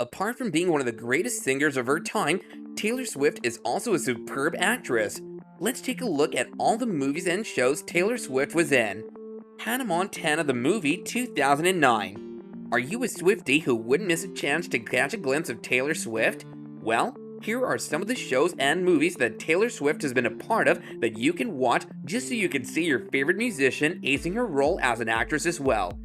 Apart from being one of the greatest singers of her time, Taylor Swift is also a superb actress. Let's take a look at all the movies and shows Taylor Swift was in. Hannah Montana the movie 2009. Are you a Swiftie who wouldn't miss a chance to catch a glimpse of Taylor Swift? Well, here are some of the shows and movies that Taylor Swift has been a part of that you can watch just so you can see your favorite musician acing her role as an actress as well.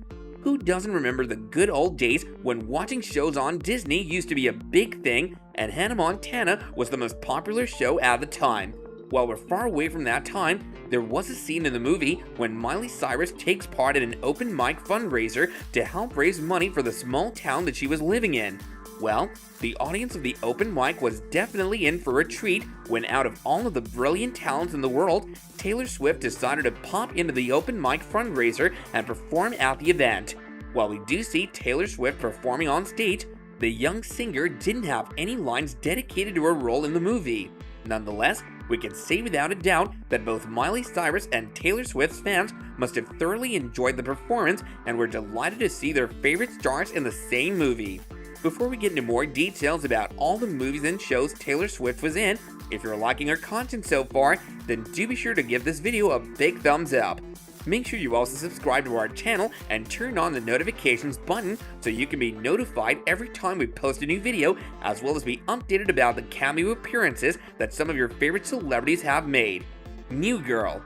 Who doesn't remember the good old days when watching shows on Disney used to be a big thing and Hannah Montana was the most popular show at the time? While we're far away from that time, there was a scene in the movie when Miley Cyrus takes part in an open mic fundraiser to help raise money for the small town that she was living in. Well, the audience of the open mic was definitely in for a treat when out of all of the brilliant talents in the world, Taylor Swift decided to pop into the open mic fundraiser and perform at the event. While we do see Taylor Swift performing on stage, the young singer didn't have any lines dedicated to her role in the movie. Nonetheless, we can say without a doubt that both Miley Cyrus and Taylor Swift's fans must have thoroughly enjoyed the performance and were delighted to see their favorite stars in the same movie. Before we get into more details about all the movies and shows Taylor Swift was in, if you're liking our content so far, then do be sure to give this video a big thumbs up. Make sure you also subscribe to our channel and turn on the notifications button so you can be notified every time we post a new video, as well as be updated about the cameo appearances that some of your favorite celebrities have made. New Girl.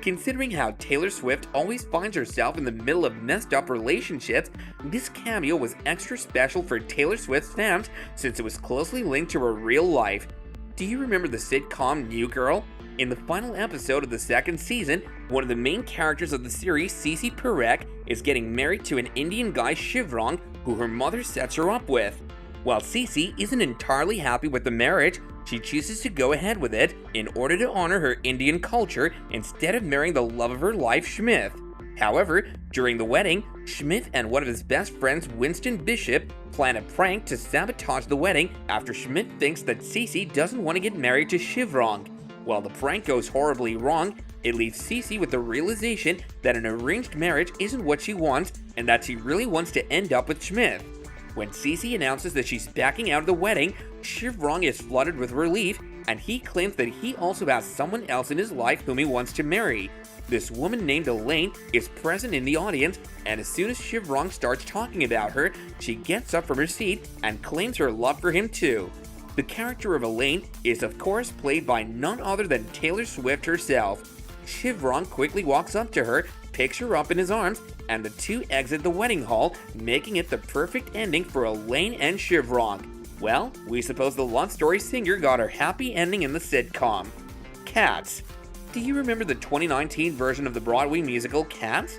Considering how Taylor Swift always finds herself in the middle of messed up relationships, this cameo was extra special for Taylor Swift's fans since it was closely linked to her real life. Do you remember the sitcom New Girl? In the final episode of the second season, one of the main characters of the series, Cece Perec, is getting married to an Indian guy, Shivrang, who her mother sets her up with. While Cece isn't entirely happy with the marriage, she chooses to go ahead with it in order to honor her Indian culture instead of marrying the love of her life, Schmidt. However, during the wedding, Schmidt and one of his best friends, Winston Bishop, plan a prank to sabotage the wedding after Schmidt thinks that Cece doesn't want to get married to Shivrang. While the prank goes horribly wrong, it leaves Cece with the realization that an arranged marriage isn't what she wants and that she really wants to end up with Schmidt. When Cece announces that she's backing out of the wedding, Shivrang is flooded with relief, and he claims that he also has someone else in his life whom he wants to marry. This woman named Elaine is present in the audience, and as soon as Shivrang starts talking about her, she gets up from her seat and claims her love for him too. The character of Elaine is of course played by none other than Taylor Swift herself. Shivrang quickly walks up to her, picks her up in his arms, and the two exit the wedding hall, making it the perfect ending for Elaine and Shivrang. Well, we suppose the love story singer got her happy ending in the sitcom. Cats. Do you remember the 2019 version of the Broadway musical Cats?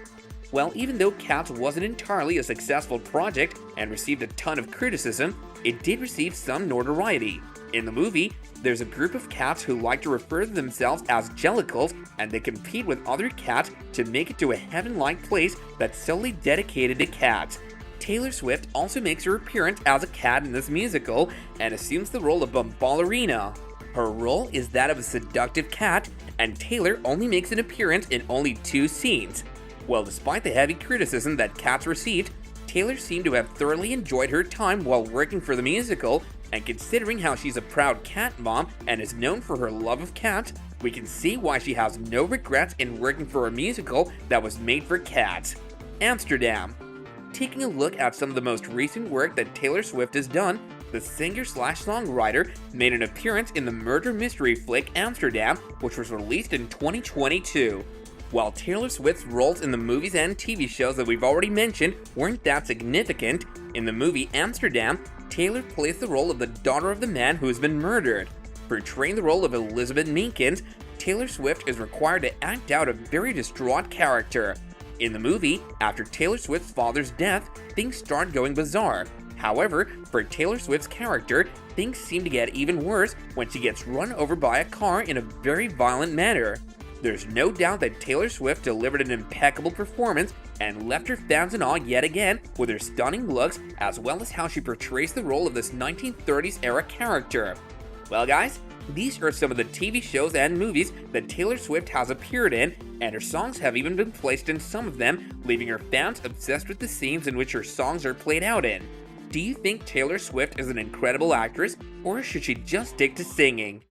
Well, even though Cats wasn't entirely a successful project and received a ton of criticism, it did receive some notoriety. In the movie, there's a group of cats who like to refer to themselves as jellicles, and they compete with other cats to make it to a heaven-like place that's solely dedicated to cats. Taylor Swift also makes her appearance as a cat in this musical and assumes the role of Bumballerina. Her role is that of a seductive cat, and Taylor only makes an appearance in only 2 scenes. Well, despite the heavy criticism that Cats received, Taylor seemed to have thoroughly enjoyed her time while working for the musical, and considering how she's a proud cat mom and is known for her love of cats, we can see why she has no regrets in working for a musical that was made for cats. Amsterdam. Taking a look at some of the most recent work that Taylor Swift has done, the singer-songwriter made an appearance in the murder mystery flick Amsterdam, which was released in 2022. While Taylor Swift's roles in the movies and TV shows that we've already mentioned weren't that significant, in the movie Amsterdam, Taylor plays the role of the daughter of the man who has been murdered. Portraying the role of Elizabeth Meekins, Taylor Swift is required to act out a very distraught character. In the movie, after Taylor Swift's father's death, things start going bizarre. However, for Taylor Swift's character, things seem to get even worse when she gets run over by a car in a very violent manner. There's no doubt that Taylor Swift delivered an impeccable performance and left her fans in awe yet again with her stunning looks as well as how she portrays the role of this 1930s era character. Well guys, these are some of the TV shows and movies that Taylor Swift has appeared in, and her songs have even been placed in some of them, leaving her fans obsessed with the scenes in which her songs are played out in. Do you think Taylor Swift is an incredible actress, or should she just stick to singing?